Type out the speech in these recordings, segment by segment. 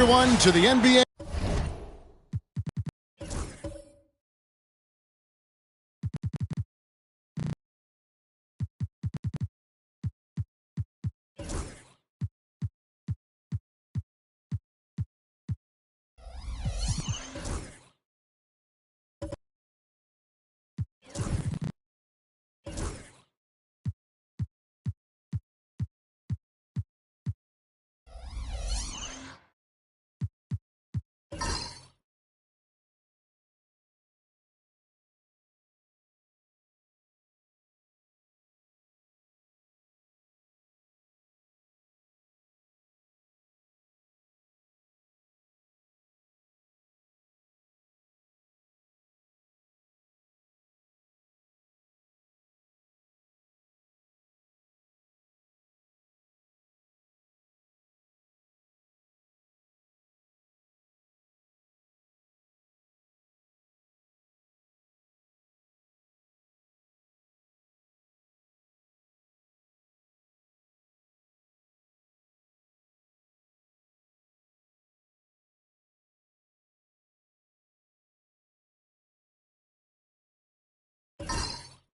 Everyone to the NBA.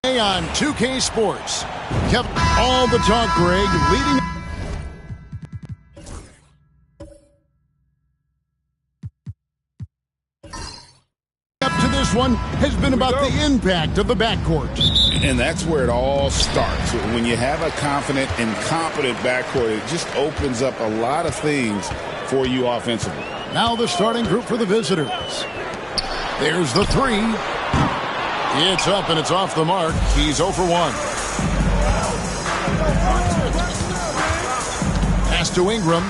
On 2K Sports. Kept all the talk, Greg, leading up to this one has been about the impact of the backcourt. And that's where it all starts. When you have a confident and competent backcourt, it just opens up a lot of things for you offensively. Now the starting group for the visitors. There's the three. It's up and it's off the mark. He's 0 for 1. Pass to Ingram.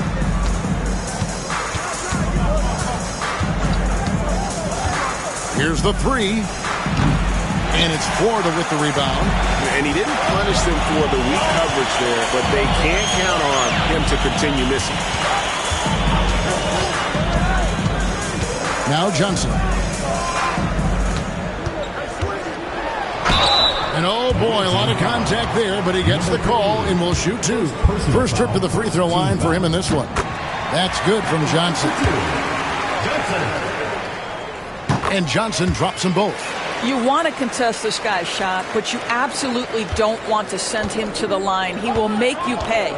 Here's the three. And it's Florida with the rebound. And he didn't punish them for the weak coverage there, but they can't count on him to continue missing. Now Johnson. And oh boy, a lot of contact there, but he gets the call and will shoot two. First trip to the free throw line for him in this one. That's good from Johnson. And Johnson drops them both. You want to contest this guy's shot, but you absolutely don't want to send him to the line. He will make you pay.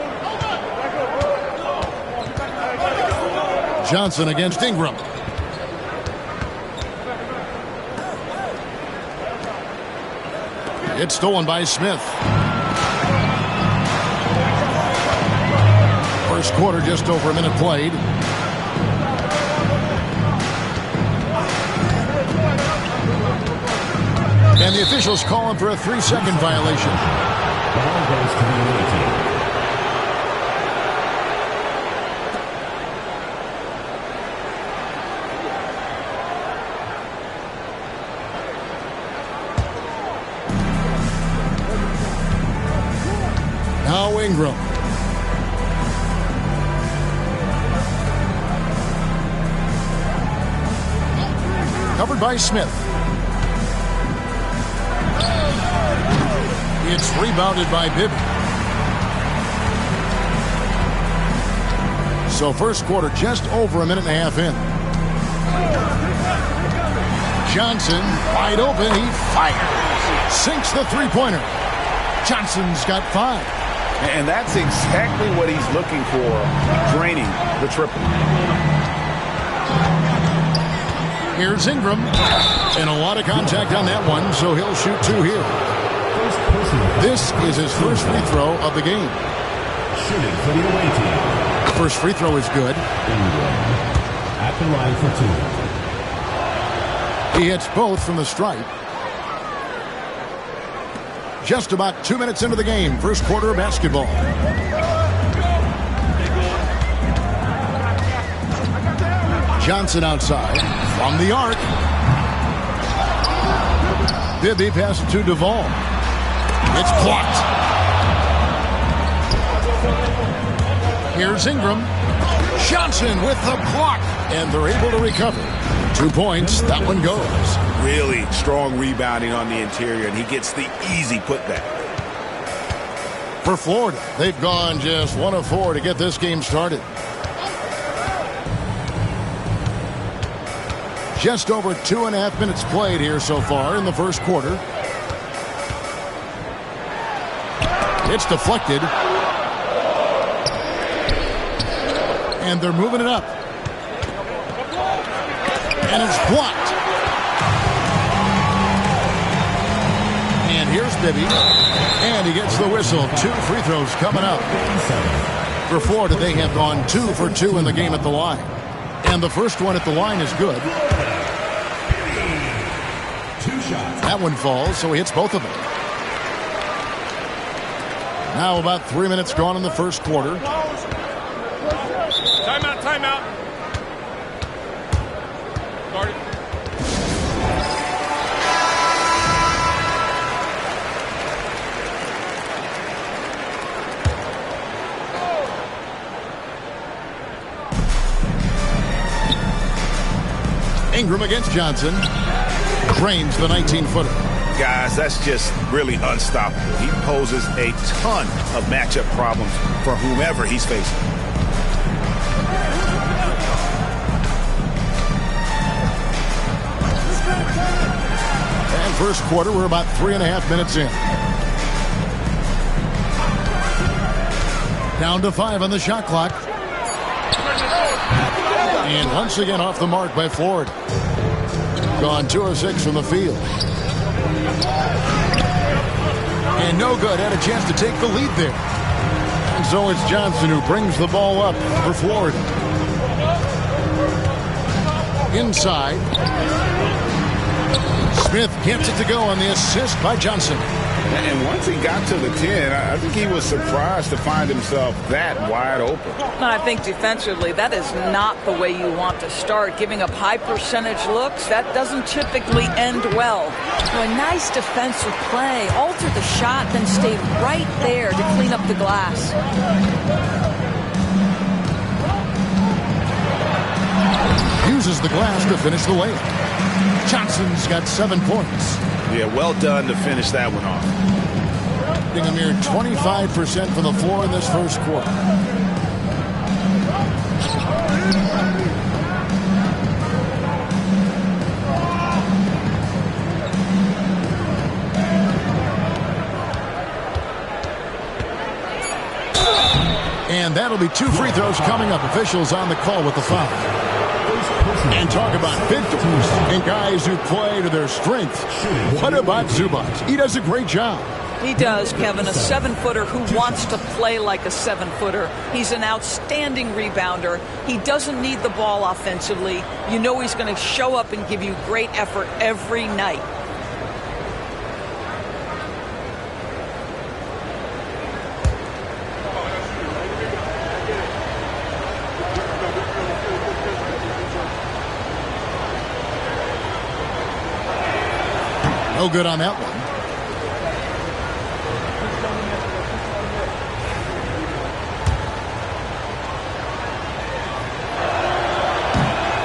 Johnson against Ingram. It's stolen by Smith. First quarter, just over a minute played. And the officials calling for a 3-second violation. The ball goes to the away team. Now Ingram. Covered by Smith. It's rebounded by Bibby. So first quarter just over a minute and a half in. Johnson wide open. He fires. Sinks the three-pointer. Johnson's got 5. And that's exactly what he's looking for, draining the triple. Here's Ingram. And a lot of contact on that one, so he'll shoot 2 here. This is his first free throw of the game. Shooting for the away team. First free throw is good. Ingram at the line for 2. He hits both from the stripe. Just about 2 minutes into the game. First quarter of basketball. Johnson outside. From the arc. Bibby passes to Duvall. It's blocked. Here's Ingram. Johnson with the block. And they're able to recover. 2 points. That one goes. Really strong rebounding on the interior, and he gets the easy putback. For Florida, they've gone just 1 of 4 to get this game started. Just over 2.5 minutes played here so far in the first quarter. It's deflected. And they're moving it up. And it's blocked. And here's Bibby. And he gets the whistle. 2 free throws coming up. For Florida, they have gone 2 for 2 in the game at the line. And the first one at the line is good. 2 shots. That one falls, so he hits both of them. Now about 3 minutes gone in the first quarter. Timeout, timeout. Guard it. Ingram against Johnson. Drains the 19-footer. Guys, that's just really unstoppable. He poses a ton of matchup problems for whomever he's facing. And first quarter, we're about 3.5 minutes in. Down to 5 on the shot clock. And once again off the mark by Florida. Gone 2 of 6 from the field. And no good. Had a chance to take the lead there. And so it's Johnson who brings the ball up for Florida. Inside. Smith gets it to go on the assist by Johnson. And once he got to the 10, I think he was surprised to find himself that wide open. I think defensively, that is not the way you want to start. Giving up high percentage looks, that doesn't typically end well. So a nice defensive play. Alter the shot, then stay right there to clean up the glass. Uses the glass to finish the layup. Johnson's got 7 points. Yeah, well done to finish that one off. A mere 25% from the floor in this first quarter. And that'll be 2 free throws coming up. Officials on the call with the foul. And talk about victims and guys who play to their strength. What about Zubac? He does a great job. He does, Kevin. A 7-footer who wants to play like a 7-footer. He's an outstanding rebounder. He doesn't need the ball offensively. You know he's going to show up and give you great effort every night. No good on that one.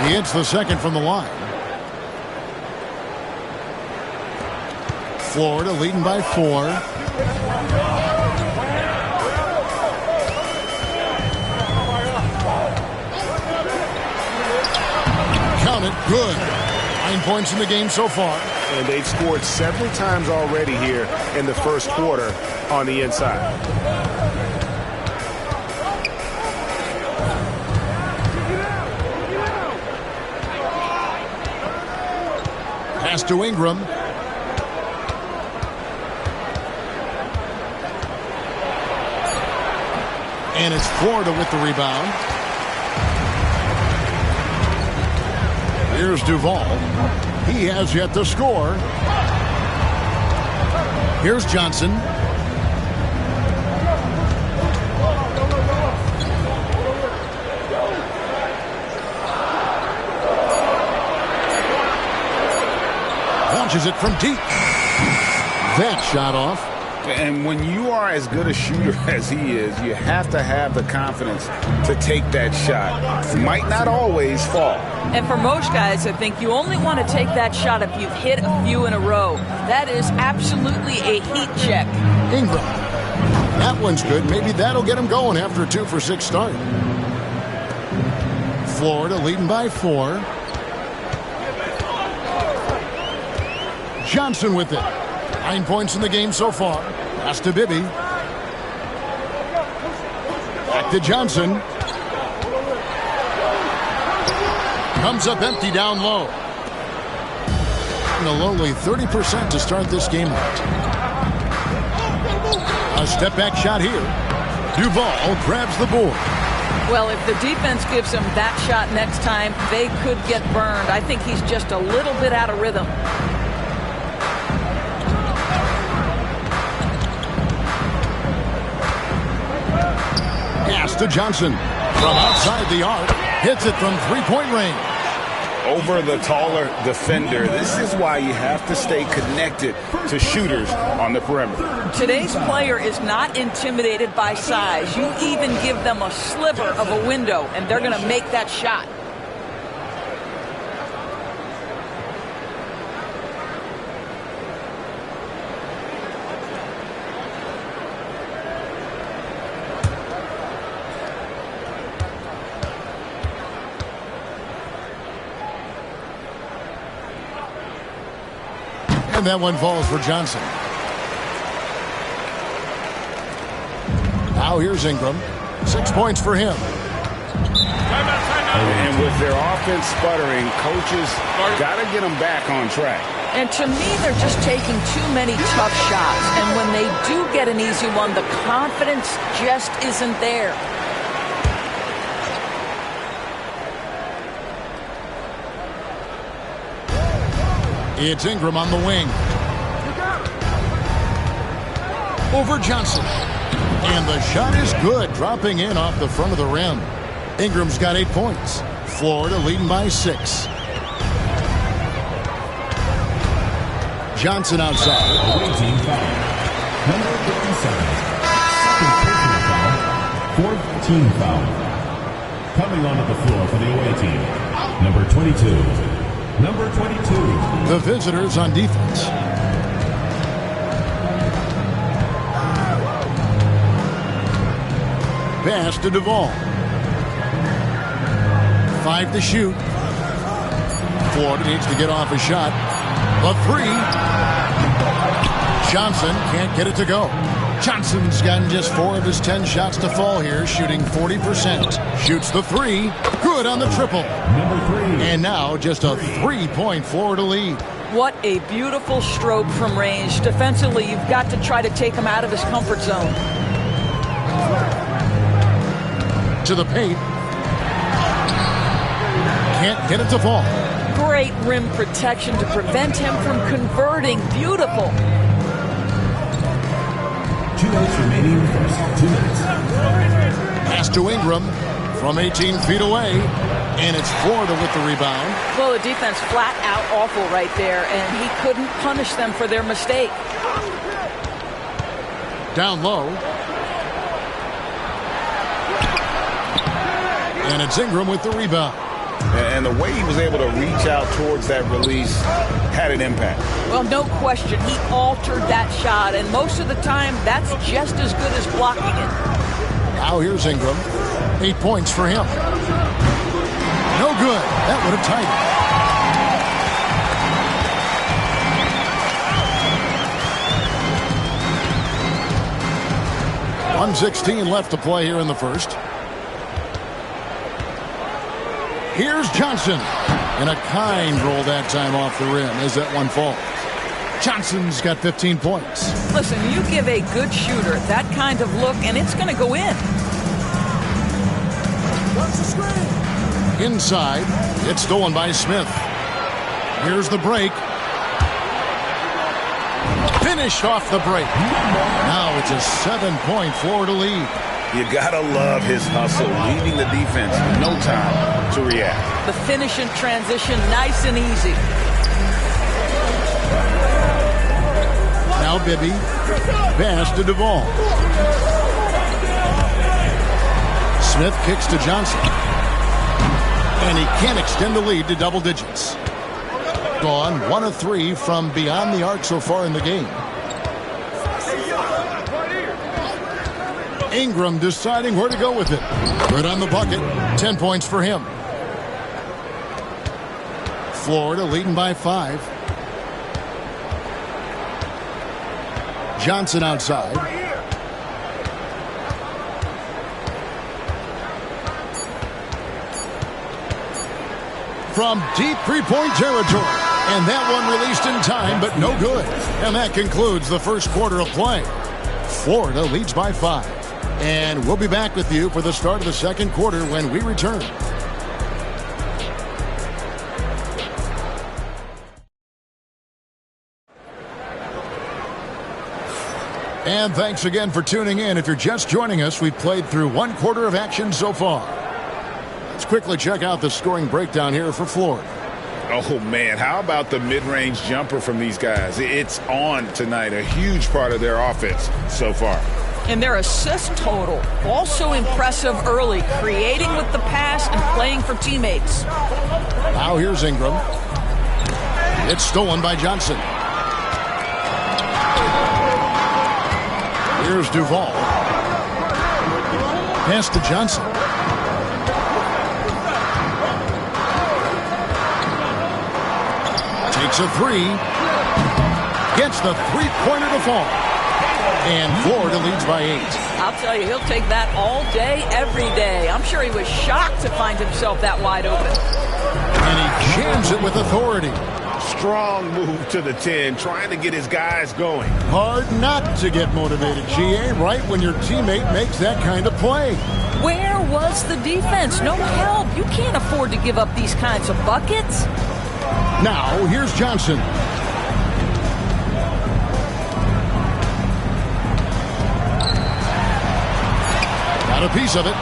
He hits the second from the line. Florida leading by 4. Count it. Good. 9 points in the game so far. And they've scored several times already here in the first quarter on the inside. Pass to Ingram. And it's Florida with the rebound. Here's Duval. He has yet to score. Here's Johnson. Launches it from deep. That shot off. And when you are as good a shooter as he is, you have to have the confidence to take that shot. Might not always fall. And for most guys, I think you only want to take that shot if you've hit a few in a row. That is absolutely a heat check. Ingram. That one's good. Maybe that'll get him going after a 2 for 6 start. Florida leading by 4. Johnson with it. 9 points in the game so far. Pass to Bibby. Back to Johnson. Comes up empty down low. And a lowly 30% to start this game out. A step back shot here. Duval grabs the board. Well, if the defense gives him that shot next time, they could get burned. I think he's just a little bit out of rhythm. Pass to Johnson. From outside the arc. Hits it from three-point range. Over the taller defender. This is why you have to stay connected to shooters on the perimeter. Today's player is not intimidated by size. You even give them a sliver of a window, and they're going to make that shot. And that one falls for Johnson. Now here's Ingram. 6 points for him. And with their offense sputtering, coaches got to get them back on track. And to me, they're just taking too many tough shots. And when they do get an easy one, the confidence just isn't there. It's Ingram on the wing. Over Johnson. And the shot is good, dropping in off the front of the rim. Ingram's got 8 points. Florida leading by 6. Johnson outside. Away team foul. Number 57. Second personal foul. Fourth team foul. Coming onto the floor for the away team. Number 22. Number 22. The visitors on defense. Pass to Duval. 5 to shoot. Florida needs to get off a shot. A 3. Johnson can't get it to go. Johnson's gotten just 4 of his 10 shots to fall here, shooting 40%. Shoots the 3. Good on the triple. Number 3. And now just a 3-point Florida lead. What a beautiful stroke from range. Defensively, you've got to try to take him out of his comfort zone. To the paint. Can't get it to fall. Great rim protection to prevent him from converting. Beautiful. 2 minutes remaining in the first. 2 minutes. Pass to Ingram from 18 feet away. And it's Florida with the rebound. Well, the defense flat out awful right there, and he couldn't punish them for their mistake. Down low. And it's Ingram with the rebound. And the way he was able to reach out towards that release had an impact. Well, no question. He altered that shot, and most of the time, that's just as good as blocking it. Now here's Ingram. 8 points for him. No good. That would have tied it. 1:16 left to play here in the first. Here's Johnson. And a kind roll that time off the rim as that one falls. Johnson's got 15 points. Listen, you give a good shooter that kind of look, and it's going to go in. Inside, it's stolen by Smith. Here's the break. Finished off the break. Now it's a 7-point Florida lead. You gotta love his hustle, leaving the defense no time to react. The finish in transition, nice and easy. Now Bibby. Pass to Duval. Smith kicks to Johnson. And he can't extend the lead to double digits. Gone 1 of 3 from beyond the arc so far in the game. Ingram deciding where to go with it. Good on the bucket. 10 points for him. Florida leading by 5. Johnson outside. From deep three-point territory. And that one released in time, but no good. And that concludes the first quarter of play. Florida leads by 5. And we'll be back with you for the start of the second quarter when we return. And thanks again for tuning in. If you're just joining us, we've played through one quarter of action so far. Let's quickly check out the scoring breakdown here for Florida. Oh, man, how about the mid-range jumper from these guys? It's on tonight, a huge part of their offense so far. And their assist total, also impressive early, creating with the pass and playing for teammates. Now here's Ingram. It's stolen by Johnson. Here's Duval. Pass to Johnson. Takes a three. Gets the three-pointer to fall. And Florida leads by 8. I'll tell you, he'll take that all day, every day. I'm sure he was shocked to find himself that wide open. And he jams it with authority. Strong move to the 10, trying to get his guys going. Hard not to get motivated, GA, right when your teammate makes that kind of play. Where was the defense? No help. You can't afford to give up these kinds of buckets. Now, here's Johnson. Got a piece of it.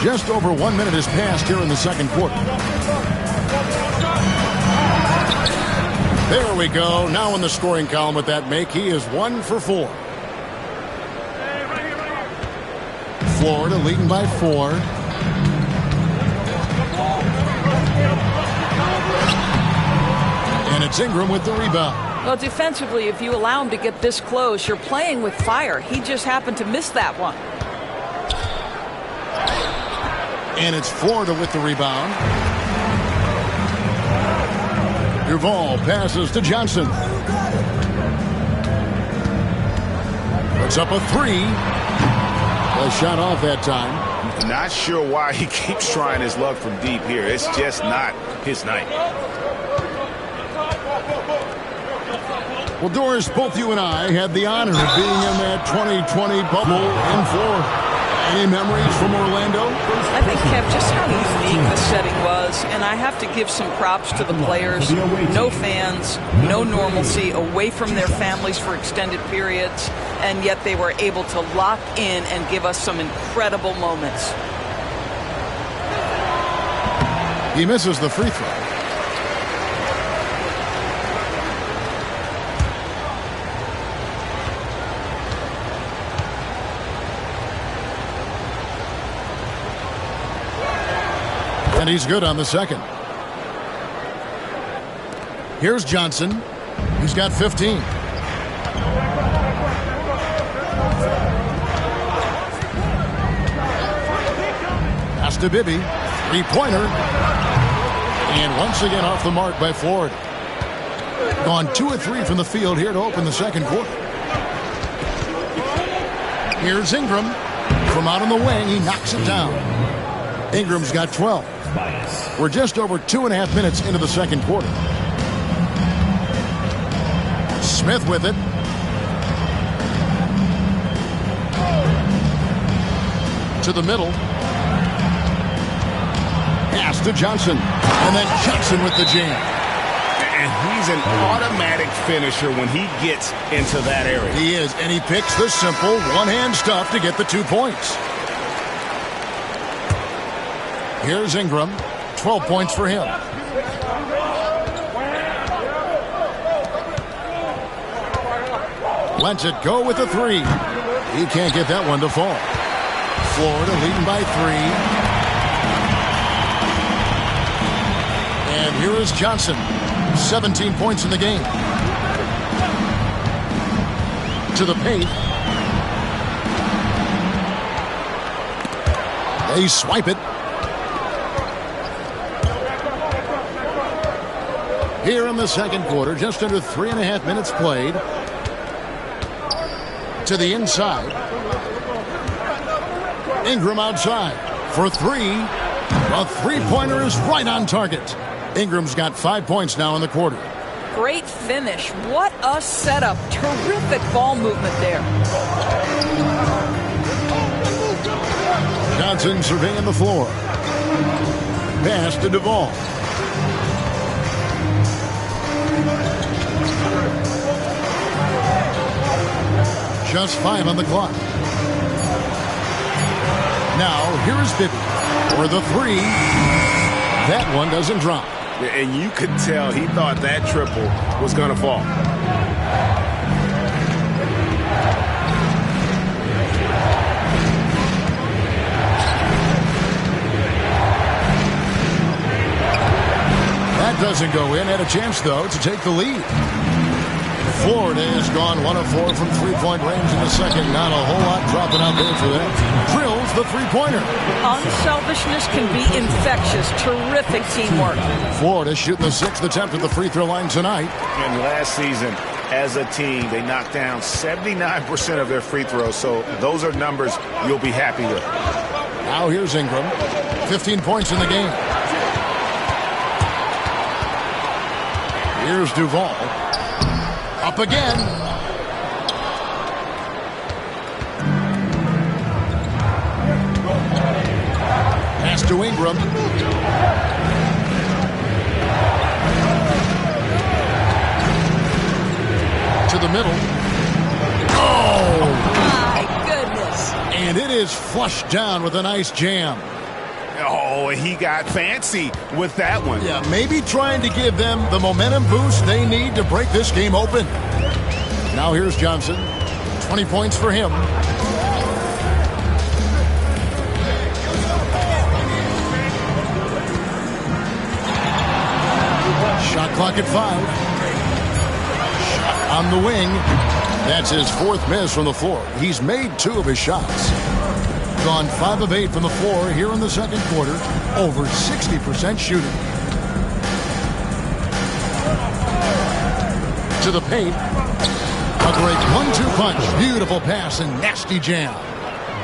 Just over 1 minute has passed here in the second quarter. There we go. Now in the scoring column with that make, he is 1 for 4. Florida leading by 4. And it's Ingram with the rebound. Well, defensively, if you allow him to get this close, you're playing with fire. He just happened to miss that one. And it's Florida with the rebound. Duval passes to Johnson. Puts up a 3. A shot off that time. Not sure why he keeps trying his luck from deep here. It's just not his night. Well, Doris, both you and I had the honor of being in that 2020 bubble in Florida. Any memories from Orlando? I think, Kev, just how unique the setting was. And I have to give some props to the players. No fans, no normalcy, away from their families for extended periods. And yet they were able to lock in and give us some incredible moments. He misses the free throw. And he's good on the second. Here's Johnson. He's got 15. Pass to Bibby. Three-pointer. And once again off the mark by Florida. Gone 2 of 3 from the field here to open the second quarter. Here's Ingram. From out on the wing, he knocks it down. Ingram's got 12. We're just over 2.5 minutes into the second quarter. Smith with it. To the middle. Pass to Johnson. And then Johnson with the jam. And he's an automatic finisher when he gets into that area. He is, and he picks the simple one-hand stuff to get the 2 points. Here's Ingram. 12 points for him. Lets it go with a 3. He can't get that one to fall. Florida leading by 3. And here is Johnson. 17 points in the game. To the paint. They swipe it. Here in the second quarter, just under 3.5 minutes played. To the inside. Ingram outside for three. A three-pointer is right on target. Ingram's got 5 points now in the quarter. Great finish. What a setup. Terrific ball movement there. Johnson surveying the floor. Pass to Duvall. Just 5 on the clock. Now, here is Bibby for the three. That one doesn't drop. And you could tell he thought that triple was going to fall. That doesn't go in. Had a chance, though, to take the lead. Florida has gone 1 of 4 from three-point range in the second. Not a whole lot dropping out there for them. Drills the three-pointer. Unselfishness can be infectious. Terrific teamwork. Florida shooting the 6th attempt at the free throw line tonight. And last season, as a team, they knocked down 79% of their free throws. So those are numbers you'll be happy with. Now here's Ingram. 15 points in the game. Here's Duvall. Up again. Pass to Ingram. To the middle. Oh! My goodness. And it is flushed down with a nice jam. Oh, he got fancy with that one. Yeah, maybe trying to give them the momentum boost they need to break this game open. Now here's Johnson. 20 points for him. Shot clock at 5. Shot on the wing. That's his 4th miss from the floor. He's made 2 of his shots. Gone 5 of 8 from the floor here in the second quarter. Over 60% shooting. To the paint. A great 1-2 punch. Beautiful pass and nasty jam.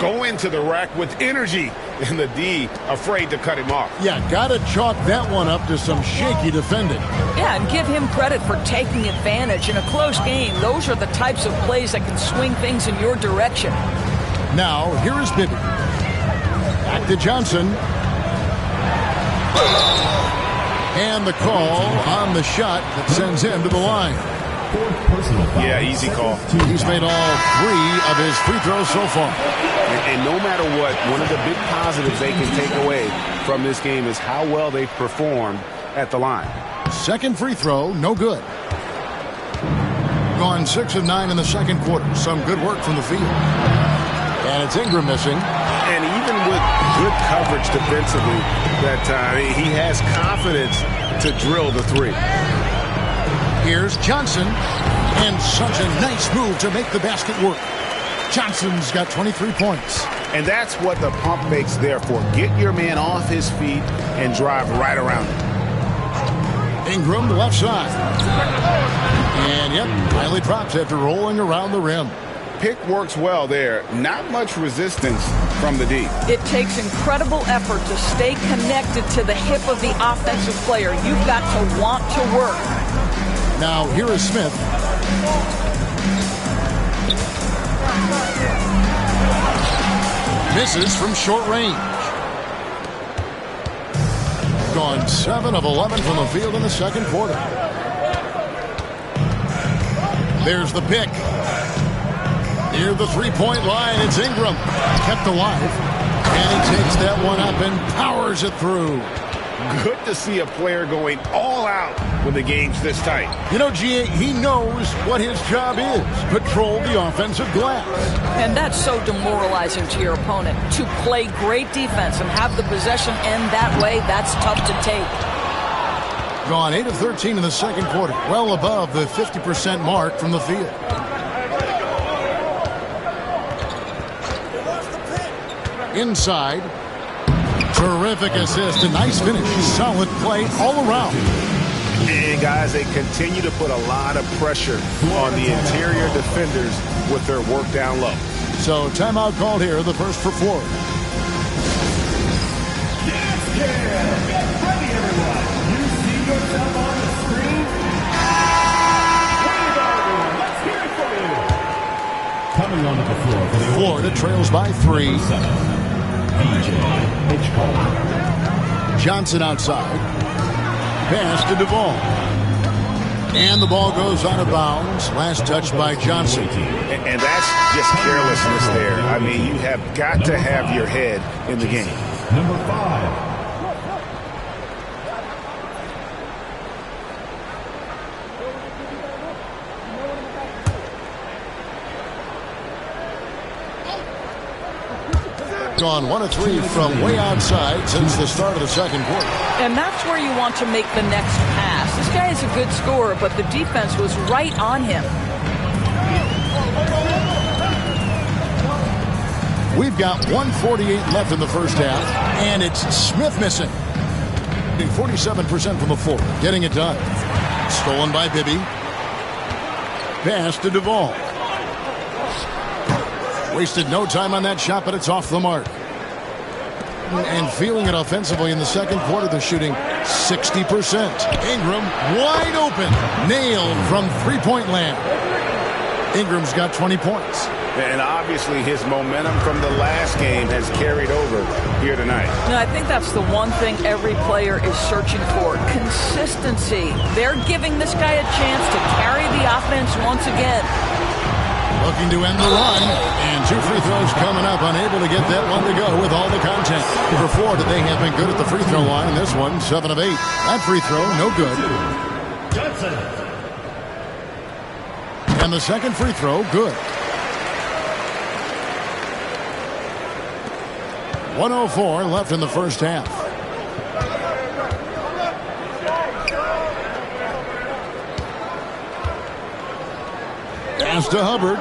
Go into the rack with energy. And the D afraid to cut him off. Yeah, gotta chalk that one up to some shaky defending. Yeah, and give him credit for taking advantage. In a close game, those are the types of plays that can swing things in your direction. Now, here is Bibby. Back to Johnson. And the call on the shot that sends him to the line. Yeah, easy call. He's made all 3 of his free throws so far. And no matter what, one of the big positives they can take away from this game is how well they've performed at the line. Second free throw, no good. Gone 6 of 9 in the second quarter. Some good work from the field. And it's Ingram missing. And even with good coverage defensively, that he has confidence to drill the 3. Here's Johnson. And such a nice move to make the basket work. Johnson's got 23 points. And that's what the pump fake's there for. Get your man off his feet and drive right around him. Ingram, left side. And, yep, finally drops after rolling around the rim. Pick works well there. Not much resistance from the D. It takes incredible effort to stay connected to the hip of the offensive player. You've got to want to work. Now, here is Smith. Misses from short range. Gone 7 of 11 from the field in the second quarter. There's the pick. Near the three-point line, it's Ingram. Kept alive. And he takes that one up and powers it through. Good to see a player going all out when the game's this tight. You know, G.A., he knows what his job is. Patrol the offensive glass. And that's so demoralizing to your opponent. To play great defense and have the possession end that way, that's tough to take. Gone 8 of 13 in the second quarter. Well above the 50% mark from the field. Inside. Terrific assist. A nice finish. Solid play all around. And, guys, they continue to put a lot of pressure on the interior defenders with their work down low. So timeout called here, the first for Florida. Get ready, everyone. You see yourself on the screen? Let's hear it for you. Coming onto the floor for the Florida trails by 3. VJ Hitchcock. Johnson outside. Pass to Duvall. And the ball goes out of bounds. Last touch by Johnson. And that's just carelessness there. I mean, you have got to have your head in the game. Number 5. Gone 1 of 3 from way outside since the start of the second quarter. And that's where you want to make the next pass. This guy is a good scorer, but the defense was right on him. We've got 1:48 left in the first half, and it's Smith missing. 47% from the floor, getting it done. Stolen by Bibby. Pass to Duvall. Wasted no time on that shot, but it's off the mark. And feeling it offensively in the second quarter, they're shooting 60%. Ingram wide open. Nailed from three-point land. Ingram's got 20 points. And obviously his momentum from the last game has carried over here tonight. And I think that's the one thing every player is searching for, consistency. They're giving this guy a chance to carry the offense once again. Looking to end the run, and 2 free throws coming up, unable to get that one to go with all the content. For Florida, they have been good at the free throw line. This one, 7 of 8. That free throw, no good. Johnson. And the second free throw, good. 1:04 left in the first half. Pass to Hubbard.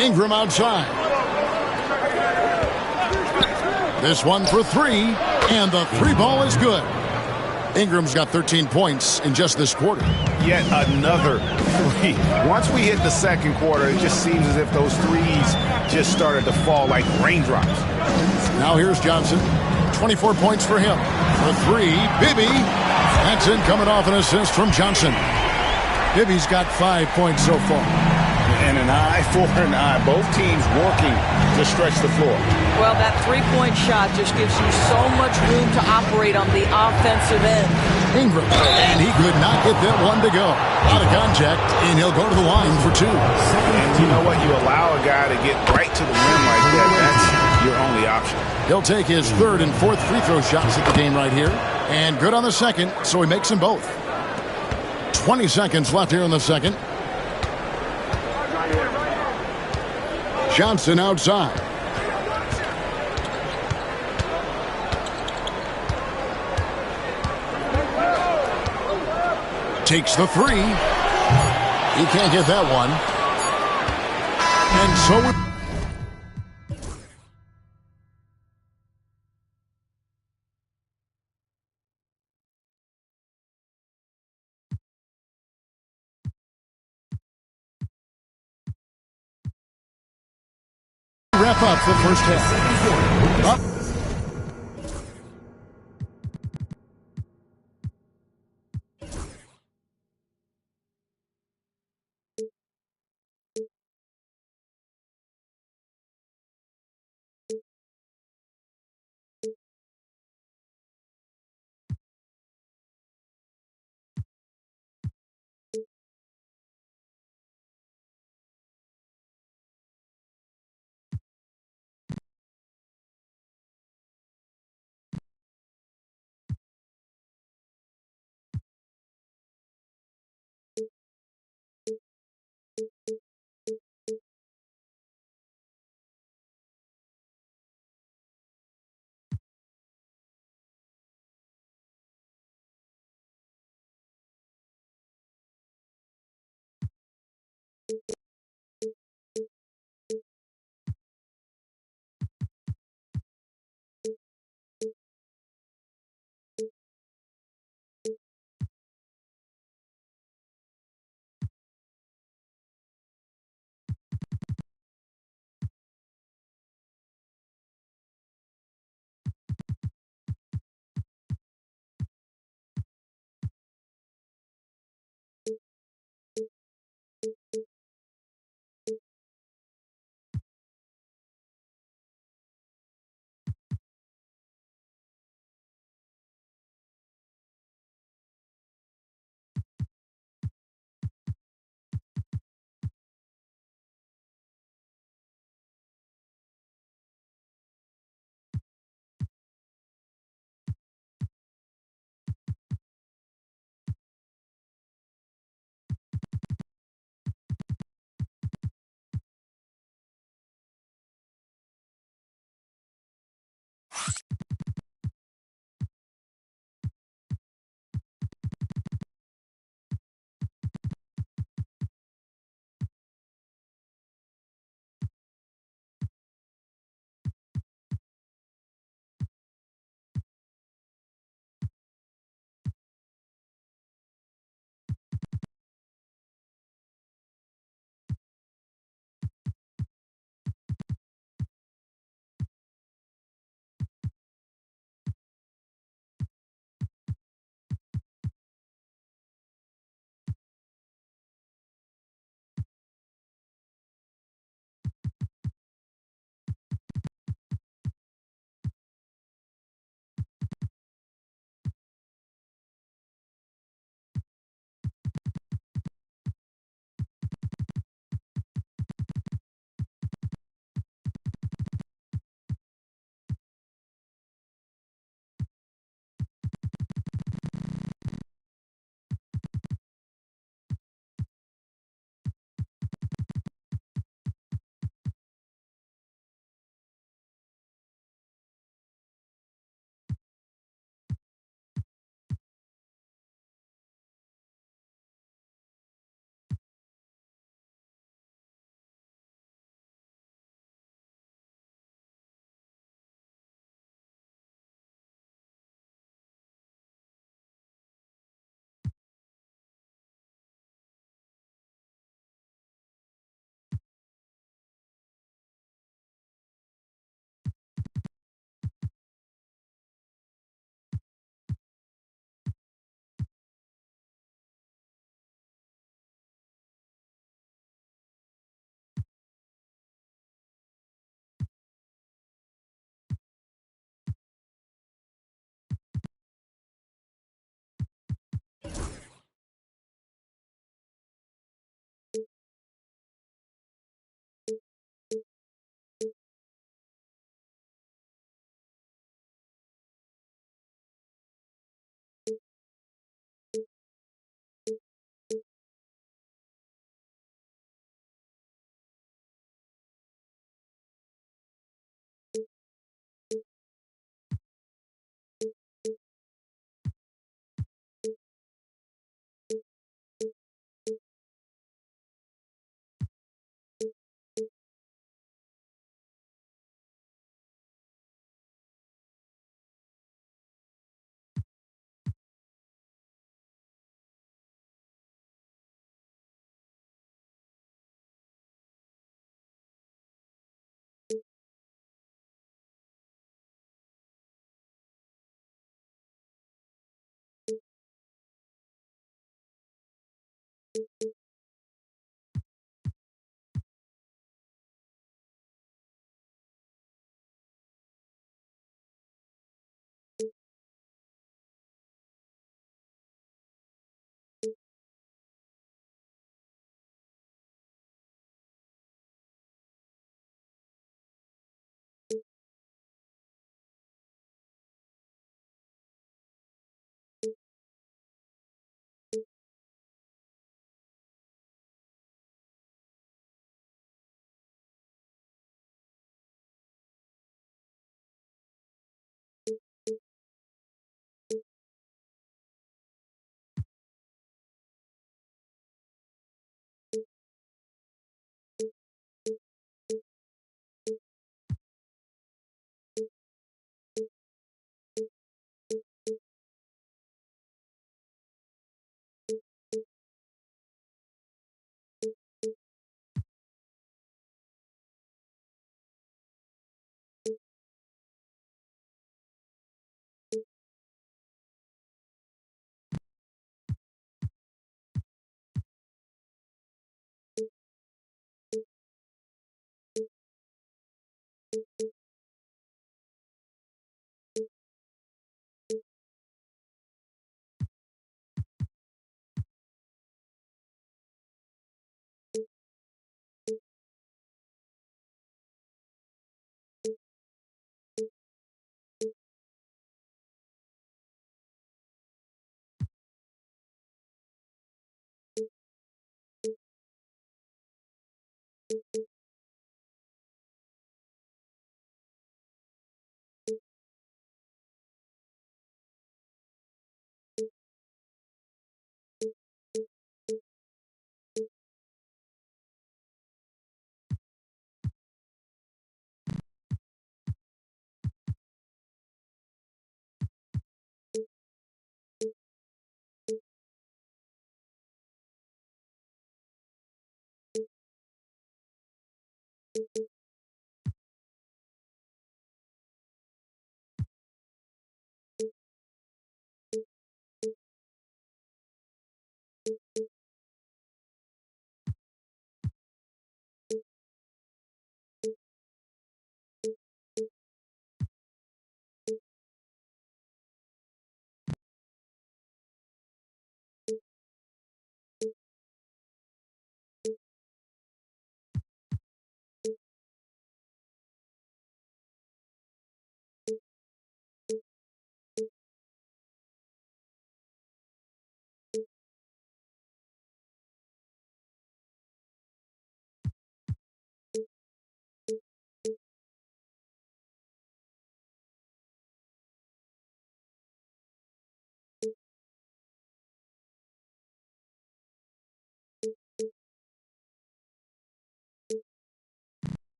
Ingram outside. This one for 3, and the 3 ball is good. Ingram's got 13 points in just this quarter. Yet another 3. Once we hit the second quarter, it just seems as if those threes just started to fall like raindrops. Now here's Johnson. 24 points for him. For 3, Bibby. That's in, coming off an assist from Johnson. Bibby's got 5 points so far. And an eye for an eye. Both teams working to stretch the floor. Well, that three-point shot just gives you so much room to operate on the offensive end. Ingram, and he could not get that one to go. Out of contact, and he'll go to the line for 2. And you know what? You allow a guy to get right to the rim like that. That's your only option. He'll take his 3rd and 4th free throw shots at the game right here. And good on the second, so he makes them both. 20 seconds left here in the second. Johnson outside. Takes the 3. He can't get that one. And so wrap up the first half. Up.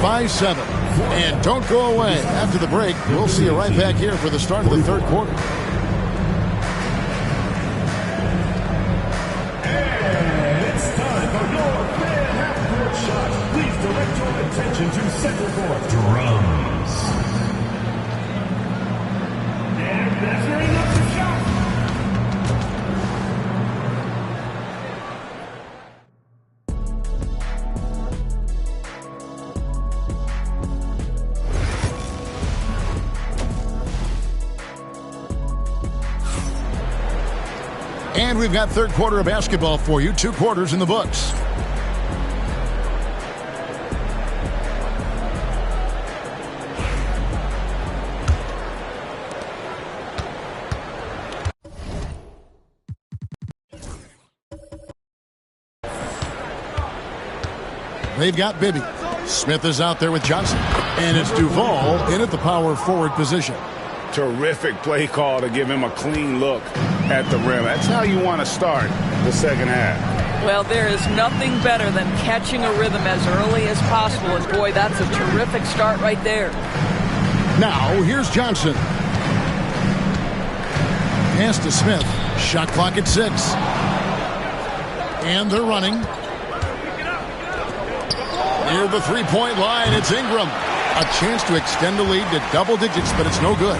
by 7. And don't go away. After the break, we'll see you right back here for the start of the third quarter. And it's time for your fan half-court shot. Please direct your attention to center court. Drums. And that's where he looks the shot. And we've got third quarter of basketball for you. 2 quarters in the books. They've got Bibby. Smith is out there with Johnson. And it's Duval in at the power forward position. Terrific play call to give him a clean look at the rim. That's how you want to start the second half. Well, there is nothing better than catching a rhythm as early as possible. And, boy, that's a terrific start right there. Now, here's Johnson. Pass to Smith. Shot clock at 6. And they're running. Near the three-point line, it's Ingram. A chance to extend the lead to double digits, but it's no good.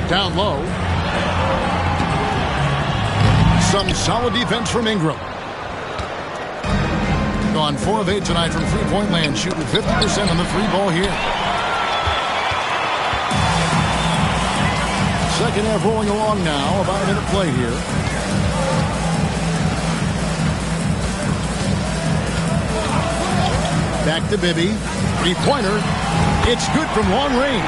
Down low. Some solid defense from Ingram. Gone 4 of 8 tonight from three-point land, shooting 50% on the 3-ball here. Second half rolling along now, about a minute play here. Back to Bibby. 3-pointer. It's good from long range.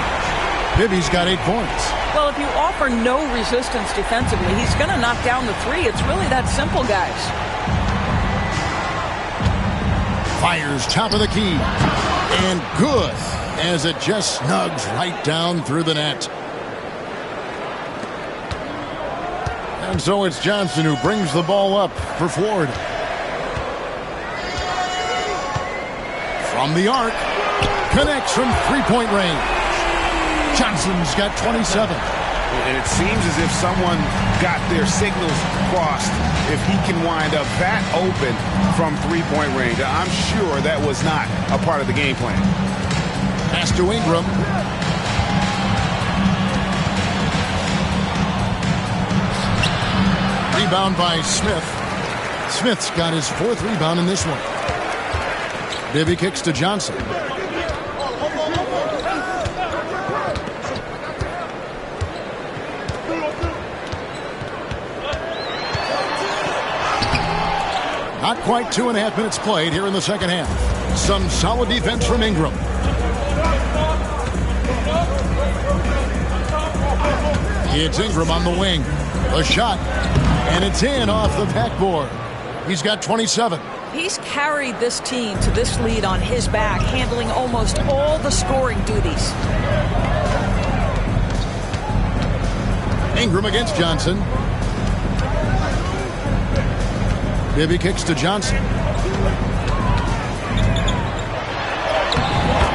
Bibby's got 8 points. Well, if you offer no resistance defensively, he's going to knock down the 3. It's really that simple, guys. Fires top of the key. And good, as it just snugs right down through the net. And so it's Johnson who brings the ball up for Ford. From the arc, connects from three-point range. Johnson's got 27. And it seems as if someone got their signals crossed if he can wind up that open from three-point range. I'm sure that was not a part of the game plan. Pass to Ingram. Rebound by Smith. Smith's got his 4th rebound in this one. Bibby kicks to Johnson. Not quite 2.5 minutes played here in the second half. Some solid defense from Ingram. It's Ingram on the wing. A shot. And it's in off the backboard. He's got 27. He's carried this team to this lead on his back, handling almost all the scoring duties. Ingram against Johnson. Bibby kicks to Johnson.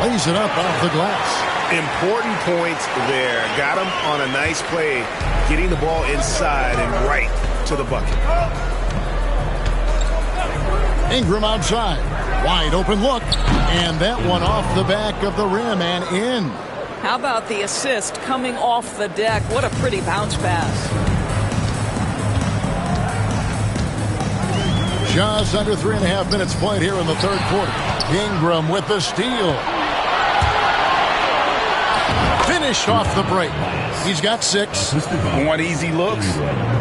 Lays it up off the glass. Important points there. Got him on a nice play, getting the ball inside and right to the bucket. Ingram outside. Wide open look. And that one off the back of the rim and in. How about the assist coming off the deck? What a pretty bounce pass. Just under 3.5 minutes played here in the third quarter. Ingram with the steal. Finished off the break. He's got 6. Want easy looks?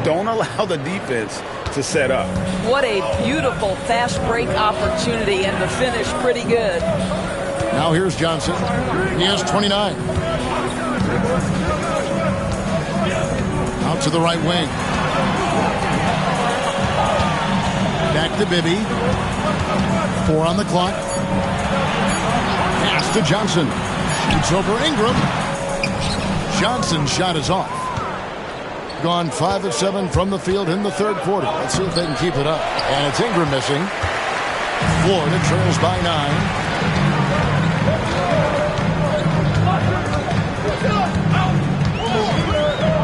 Don't allow the defense to set up. What a beautiful fast break opportunity, and the finish pretty good. Now here's Johnson. He has 29. Out to the right wing. Back to Bibby. 4 on the clock. Pass to Johnson. Shoots over Ingram. Johnson's shot is off. Gone 5 of 7 from the field in the third quarter. Let's see if they can keep it up. And it's Ingram missing. Florida trails by 9.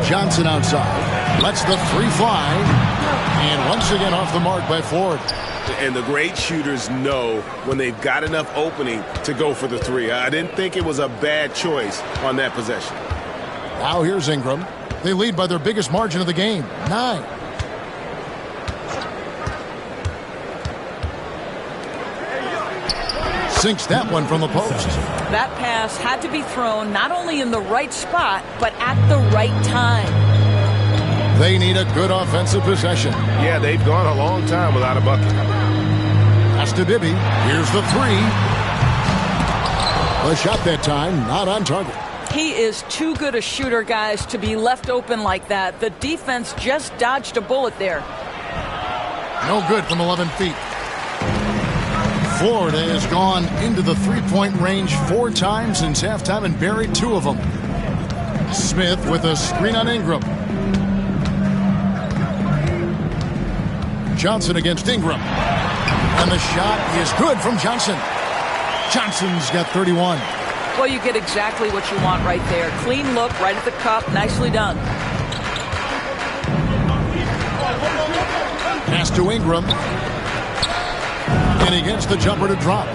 Johnson outside. Lets the three fly. And once again off the mark by Ford. And the great shooters know when they've got enough opening to go for the three. I didn't think it was a bad choice on that possession. Now here's Ingram. They lead by their biggest margin of the game, 9. Sinks that one from the post. That pass had to be thrown not only in the right spot, but at the right time. They need a good offensive possession. Yeah, they've gone a long time without a bucket. Pass to Bibby. Here's the three. A shot that time, not on target. He is too good a shooter, guys, to be left open like that. The defense just dodged a bullet there. No good from 11 feet. Florida has gone into the three-point range 4 times since halftime and buried 2 of them. Smith with a screen on Ingram. Johnson against Ingram. And the shot is good from Johnson. Johnson's got 31. Well, you get exactly what you want right there. Clean look, right at the cup. Nicely done. Pass to Ingram. And he gets the jumper to drop.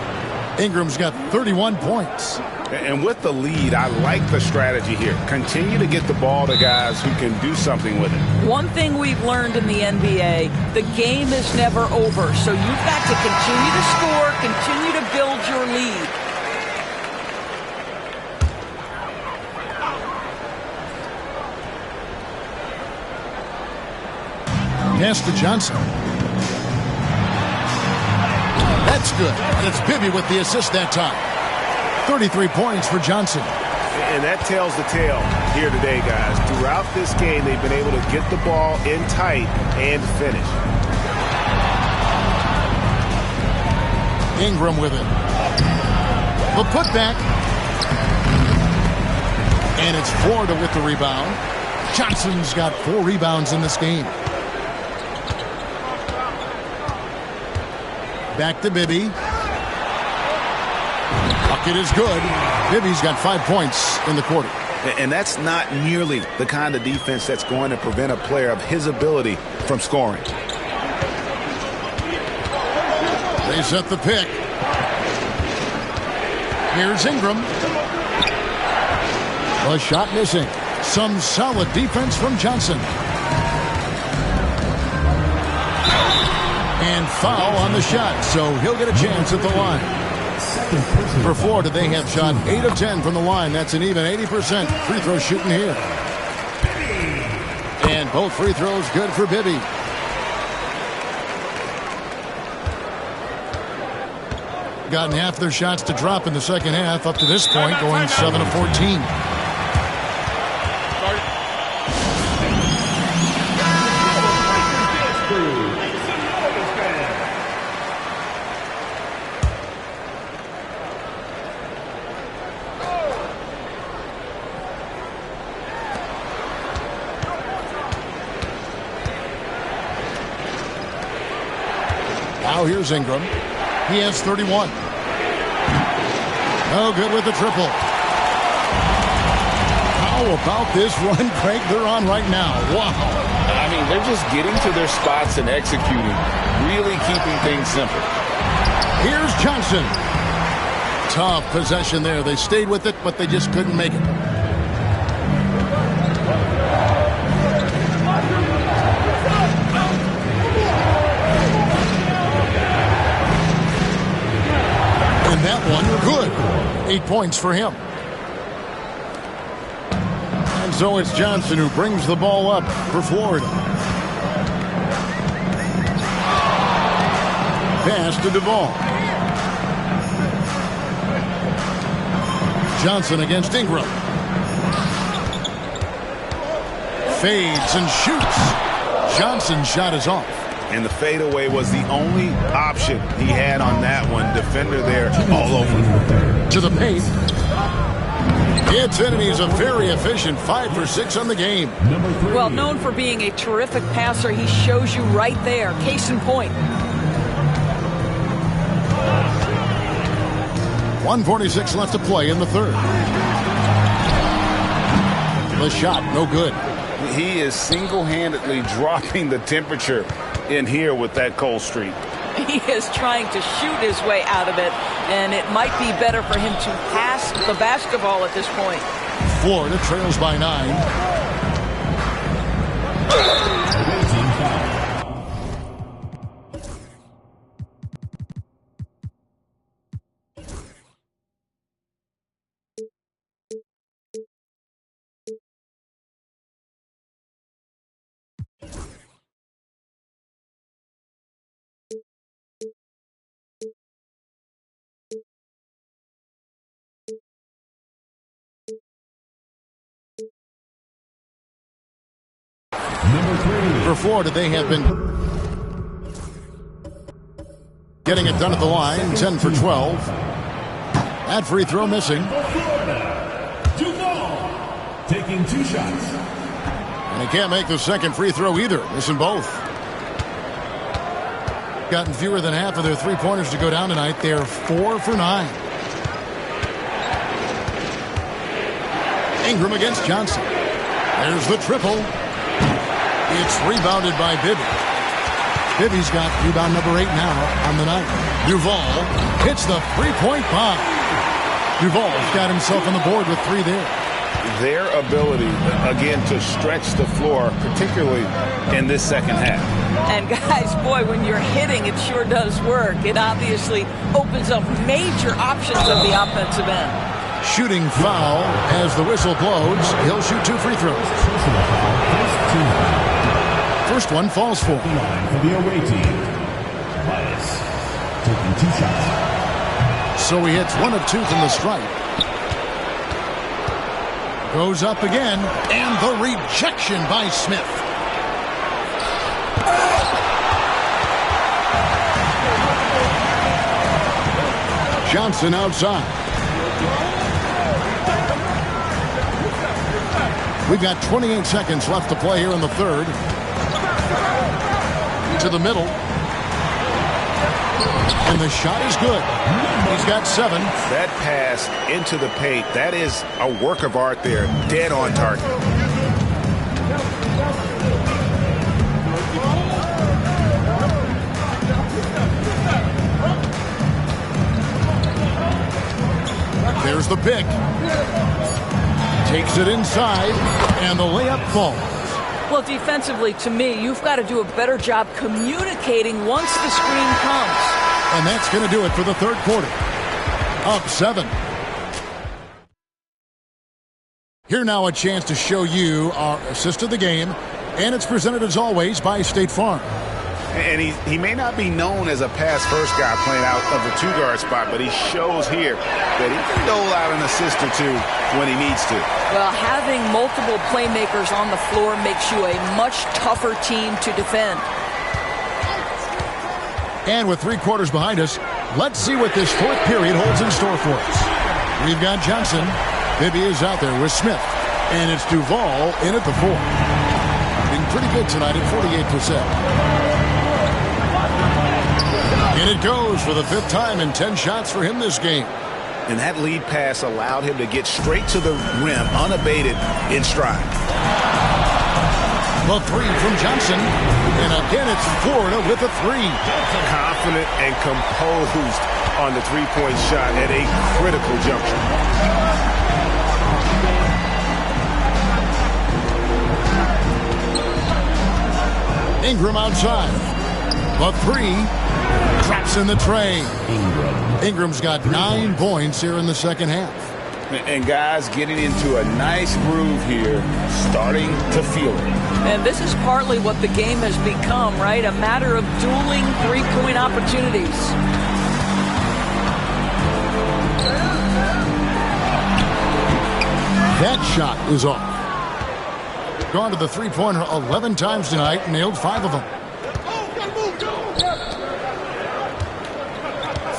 Ingram's got 31 points. And with the lead, I like the strategy here. Continue to get the ball to guys who can do something with it. One thing we've learned in the NBA, the game is never over. So you've got to continue to score, continue to build your lead. Pass to Johnson. That's good. And it's Bibby with the assist that time. 33 points for Johnson. And that tells the tale here today, guys. Throughout this game, they've been able to get the ball in tight and finish. Ingram with it. The putback. And it's Florida with the rebound. Johnson's got 4 rebounds in this game. Back to Bibby. Bucket is good. Bibby's got 5 points in the quarter. And that's not nearly the kind of defense that's going to prevent a player of his ability from scoring. They set the pick. Here's Ingram. A shot missing. Some solid defense from Johnson. And foul on the shot, so he'll get a chance at the line. For Florida, they have shot 8 of 10 from the line. That's an even 80% free throw shooting here. And both free throws good for Bibby. Gotten half their shots to drop in the second half up to this point, going 7 of 14. Now here's Ingram. He has 31. Oh, good with the triple. How about this run, Craig, they're on right now? Wow. I mean, they're just getting to their spots and executing, really keeping things simple. Here's Johnson. Tough possession there. They stayed with it, but they just couldn't make it. That one good. 8 points for him. And so it's Johnson who brings the ball up for Florida. Pass to Duvall. Johnson against Ingram. Fades and shoots. Johnson's shot is off. And the fadeaway was the only option he had on that one. Defender there all over. To the paint. He's a very efficient 5 for 6 on the game. Well, known for being a terrific passer, he shows you right there. Case in point. 1:46 left to play in the third. The shot, no good. He is single-handedly dropping the temperature in here with that cold streak. He is trying to shoot his way out of it, and it might be better for him to pass the basketball at this point. Florida trails by 9. For Florida, they have been getting it done at the line, 10 for 12. That free throw missing. Taking 2 shots. And he can't make the second free throw either, missing both. Gotten fewer than half of their three-pointers to go down tonight. They're 4 for 9. Ingram against Johnson. There's the triple. It's rebounded by Bibby. Bibby's got rebound number 8 now on the night. Duval hits the three-point bomb. Duval's got himself on the board with 3 there. Their ability, again, to stretch the floor, particularly in this second half. And guys, boy, when you're hitting, it sure does work. It obviously opens up major options at the offensive end. Shooting foul as the whistle blows. He'll shoot 2 free throws. First one falls for. For the away team. Bias. Taking 2 shots. So he hits 1 of 2 from the stripe. Goes up again, and the rejection by Smith. Johnson outside. We've got 28 seconds left to play here in the third. To the middle. And the shot is good. He's got 7. That pass into the paint, that is a work of art there. Dead on target. There's the pick. Takes it inside, and the layup falls. Well, defensively, to me, you've got to do a better job communicating once the screen comes. And that's going to do it for the third quarter. Up 7. Here now a chance to show you our assist of the game, and it's presented as always by State Farm. And he may not be known as a pass-first guy playing out of the 2-guard spot, but he shows here that he can dole out an assist or 2 when he needs to. Well, having multiple playmakers on the floor makes you a much tougher team to defend. And with 3 quarters behind us, let's see what this fourth period holds in store for us. We've got Johnson. Bibby is out there with Smith. And it's Duval in at the 4. Being pretty good tonight at 48%. And it goes for the 5th time in 10 shots for him this game. And that lead pass allowed him to get straight to the rim, unabated, in stride. The 3 from Johnson. And again, it's Florida with a 3. Confident and composed on the three-point shot at a critical juncture. Ingram outside. The 3. Traps in the tray. Ingram's got 9 points here in the second half. And guys getting into a nice groove here, starting to feel it. And this is partly what the game has become, right? A matter of dueling three-point opportunities. That shot is off. Gone to the three-pointer 11 times tonight, nailed 5 of them.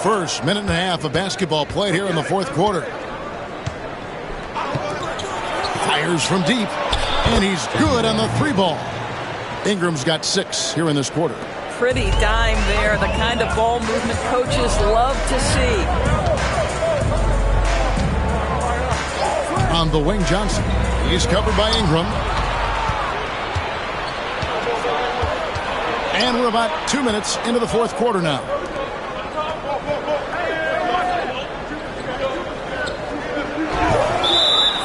First minute and a half of basketball played here in the fourth quarter. Fires from deep, and he's good on the 3-ball. Ingram's got 6 here in this quarter. Pretty dime there, the kind of ball movement coaches love to see. on the wing, Johnson. He's covered by Ingram. And we're about 2 minutes into the fourth quarter now.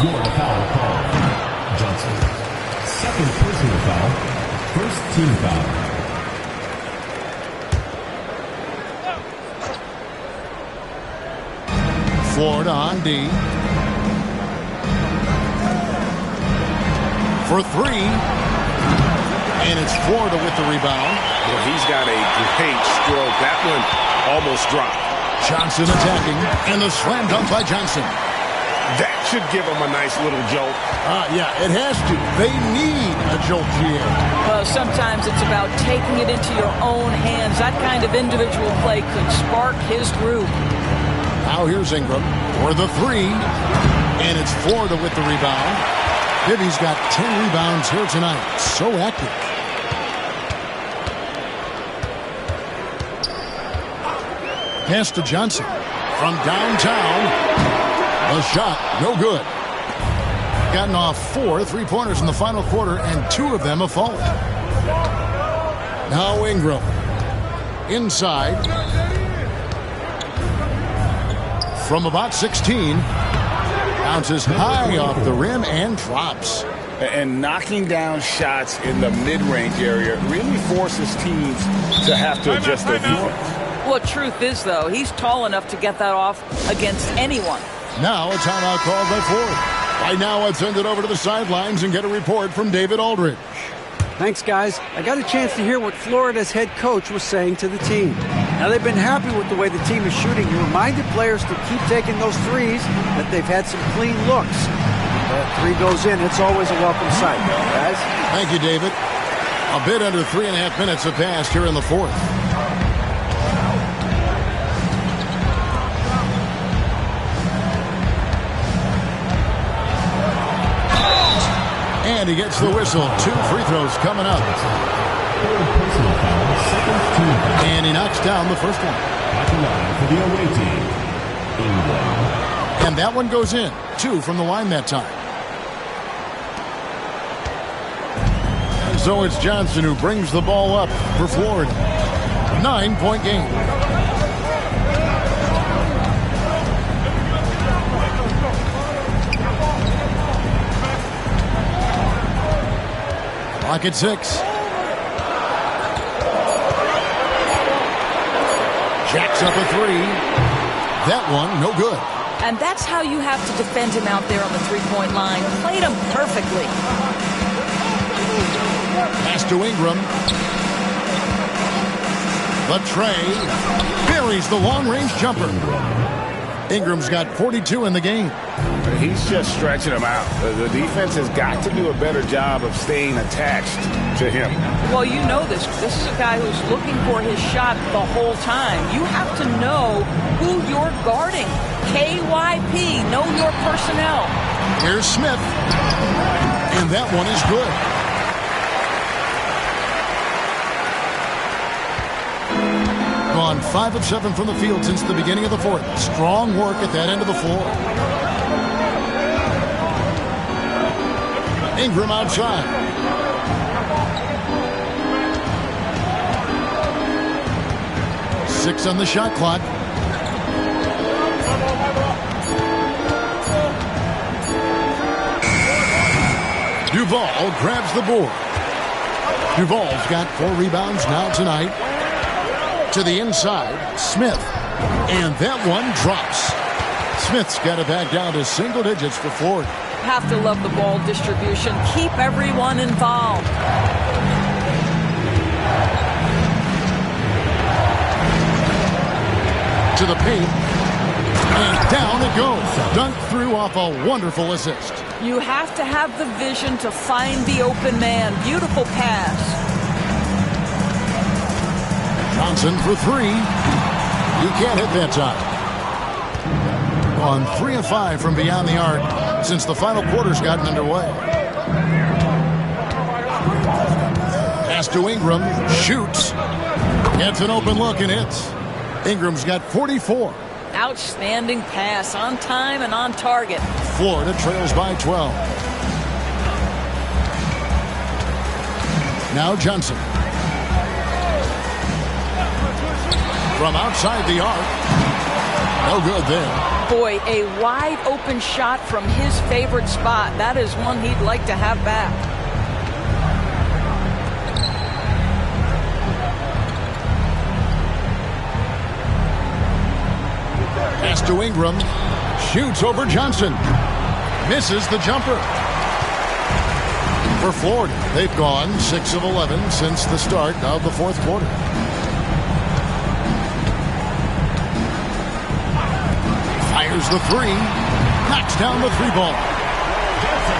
Florida foul call. Johnson. Second personal foul. First team foul. Florida on D. For three. And it's Florida with the rebound. Well, he's got a great stroke. That one almost dropped. Johnson attacking. And the slam dunk by Johnson. That should give him a nice little jolt. Yeah, it has to. They need a jolt here. Well, sometimes it's about taking it into your own hands. That kind of individual play could spark his groove. Now here's Ingram for the three. And it's Florida with the rebound. Bibby's got 10 rebounds here tonight. So active. Pass to Johnson from downtown. The shot, no good. Gotten off 4 3-pointers in the final quarter, and 2 of them have fallen. Now Ingram. Inside. From about 16. Bounces high off the rim and drops. And knocking down shots in the mid-range area really forces teams to have to adjust their defense. Well, truth is, though, he's tall enough to get that off against anyone. Now a timeout called by Ford. Right now, I'd send it over to the sidelines and get a report from David Aldridge. Thanks, guys. I got a chance to hear what Florida's head coach was saying to the team. Now, they've been happy with the way the team is shooting. He reminded players to keep taking those threes, that they've had some clean looks. That three goes in, it's always a welcome sight, guys. Thank you, David. A bit under 3.5 minutes have passed here in the fourth. And he gets the whistle. 2 free throws coming up. And he knocks down the first one. For the away team, England. And that one goes in. 2 from the line that time. And so it's Johnson who brings the ball up for Florida. 9-point game. Clock at 6. Jacks up a 3. That one, no good. And that's how you have to defend him out there on the three-point line. Played him perfectly. Pass to Ingram. The tray buries the long-range jumper. Ingram's got 42 in the game. He's just stretching him out. The defense has got to do a better job of staying attached to him. Well, you know this. This is a guy who's looking for his shot the whole time. You have to know who you're guarding. KYP, know your personnel. Here's Smith. And that one is good. Gone 5 of 7 from the field since the beginning of the fourth. Strong work at that end of the floor. Ingram outside. Six on the shot clock. Duval grabs the board. Duval's got 4 rebounds now tonight. To the inside, Smith. And that one drops. Smith's got it back down to single digits for Florida. Have to love the ball distribution. Keep everyone involved. To the paint. And down it goes. Dunked through off a wonderful assist. You have to have the vision to find the open man. Beautiful pass. Johnson for 3. You can't hit that time. On 3 of 5 from beyond the arc since the final quarter's gotten underway. Pass to Ingram. Shoots. Gets an open look and hits. Ingram's got 44. Outstanding pass, on time and on target. Florida trails by 12. Now Johnson. From outside the arc. No good there. Boy, a wide open shot from his favorite spot. That is one he'd like to have back. Pass to Ingram. Shoots over Johnson. Misses the jumper. For Florida, they've gone 6 of 11 since the start of the fourth quarter. Fires the three. Knocks down the three ball.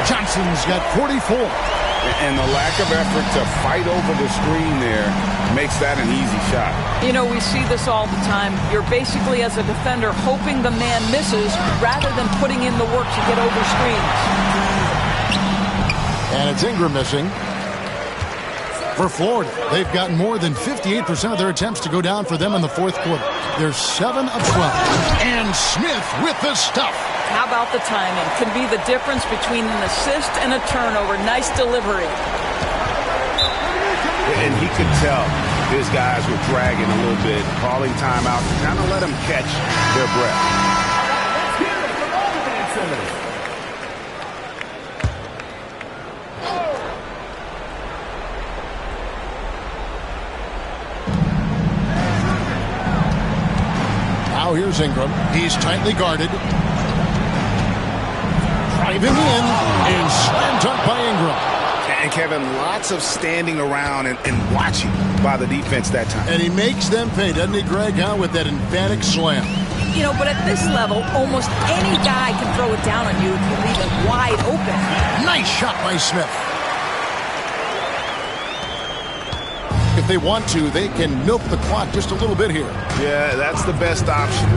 Johnson's got 44. And the lack of effort to fight over the screen there makes that an easy shot. You know, we see this all the time. You're basically, as a defender, hoping the man misses rather than putting in the work to get over screens. And it's Ingram missing. For Florida, they've gotten more than 58% of their attempts to go down for them in the fourth quarter. They're 7 of 12. And Smith with the stuff. How about the timing? Can be the difference between an assist and a turnover. Nice delivery. And he could tell his guys were dragging a little bit, calling timeout to kind of let them catch their breath. Now here's Ingram. He's tightly guarded. Driving in and slam dunk by Ingram. And Kevin, lots of standing around and watching by the defense that time. And he makes them pay, doesn't he, Greg, with that emphatic slam. You know, but at this level, almost any guy can throw it down on you if you leave it wide open. Nice shot by Smith. If they want to, they can milk the clock just a little bit here. Yeah, that's the best option.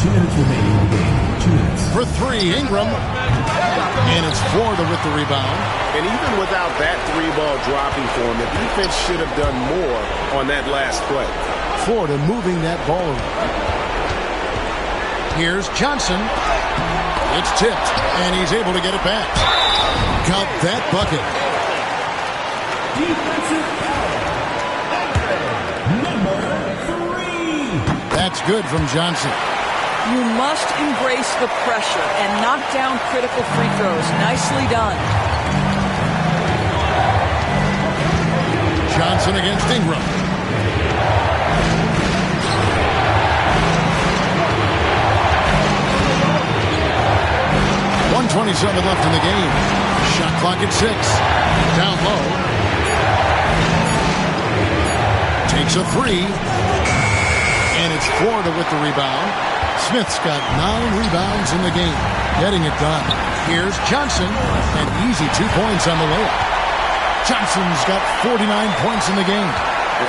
2 minutes remaining in the game. 2 minutes. For three, Ingram. And it's Florida with the rebound. And even without that three ball dropping for him, the defense should have done more on that last play. Florida moving that ball around. Here's Johnson. It's tipped, and he's able to get it back. Count that bucket. Defensive foul. Number 3. That's good from Johnson. You must embrace the pressure and knock down critical free throws. Nicely done. Johnson against Ingram. 1:27 left in the game. Shot clock at 6. Down low. Takes a three. And it's Florida with the rebound. Smith's got 9 rebounds in the game. Getting it done. Here's Johnson. An easy 2 points on the layup. Johnson's got 49 points in the game.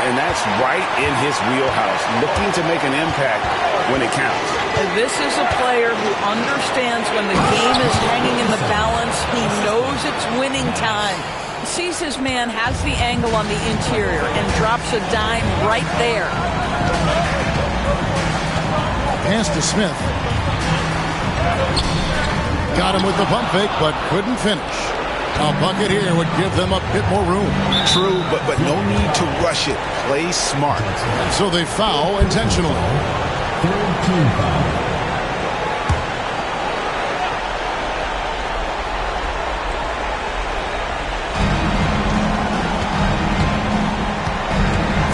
And that's right in his wheelhouse, looking to make an impact when it counts. And this is a player who understands when the game is hanging in the balance. He knows it's winning time. He sees his man has the angle on the interior and drops a dime right there. Pass to Smith. Got him with the pump fake, but couldn't finish. A bucket here would give them a bit more room. True, but no need to rush it. Play smart. And so they foul intentionally. Third team foul.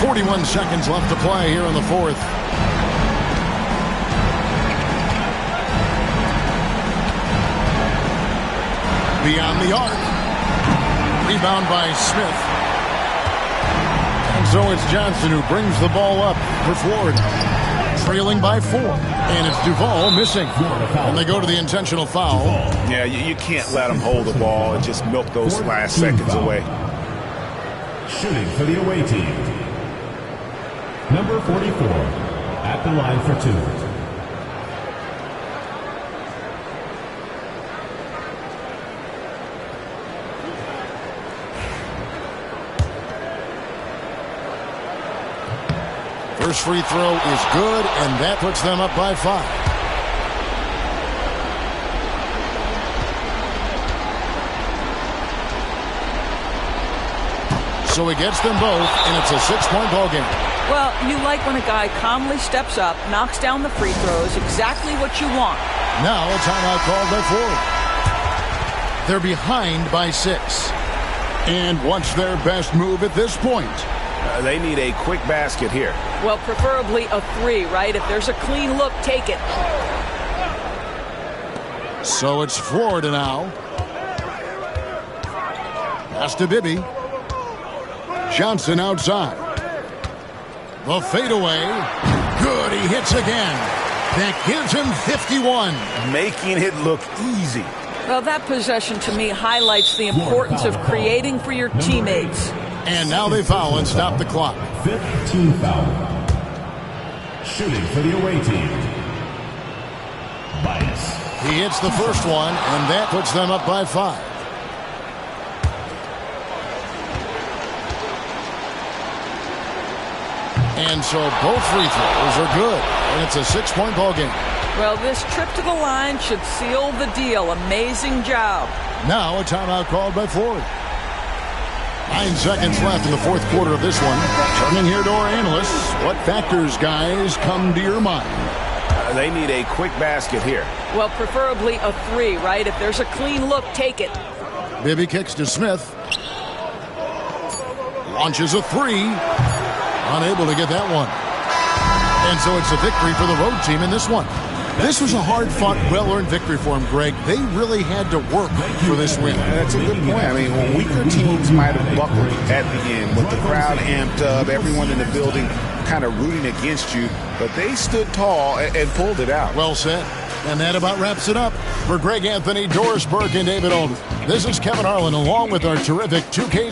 .41 seconds left to play here in the fourth. Beyond the arc. Rebound by Smith. And so it's Johnson who brings the ball up for Florida. Trailing by 4. And it's Duval missing. And they go to the intentional foul. Yeah, you can't let them hold the ball and just milk those last seconds away. Shooting for the away team. Number 44 at the line for 2. First free throw is good, and that puts them up by 5. So he gets them both, and it's a 6-point ball game. Well, you like when a guy calmly steps up, knocks down the free throws, exactly what you want. Now a timeout called by Ford. They're behind by 6. And what's their best move at this point? They need a quick basket here. Well, preferably a 3, right? If there's a clean look, take it. So it's Florida now. Pass to Bibby. Johnson outside. The fadeaway. Good, he hits again. That gives him 51. Making it look easy. Well, that possession to me highlights the importance of creating for your teammates. And now they foul and stop the clock. 15 foul. Shooting for the away team. Bias. He hits the first one, and that puts them up by 5. And so both free throws are good, and it's a 6-point ball game. Well, this trip to the line should seal the deal. Amazing job. Now a timeout called by Ford. 9 seconds left in the fourth quarter of this one. Turning here to our analysts. What factors, guys, come to your mind? They need a quick basket here. Well, preferably a 3, right? If there's a clean look, take it. Bibby kicks to Smith. Launches a 3. Unable to get that one. And so it's a victory for the road team in this one. This was a hard-fought, well-earned victory for them, Greg. They really had to work for this win. That's a good point. I mean, weaker teams might have buckled at the end with the crowd amped up, everyone in the building kind of rooting against you, but they stood tall and pulled it out. Well said. And that about wraps it up. For Greg Anthony, Doris Burke, and David Olden, this is Kevin Harlan along with our terrific 2K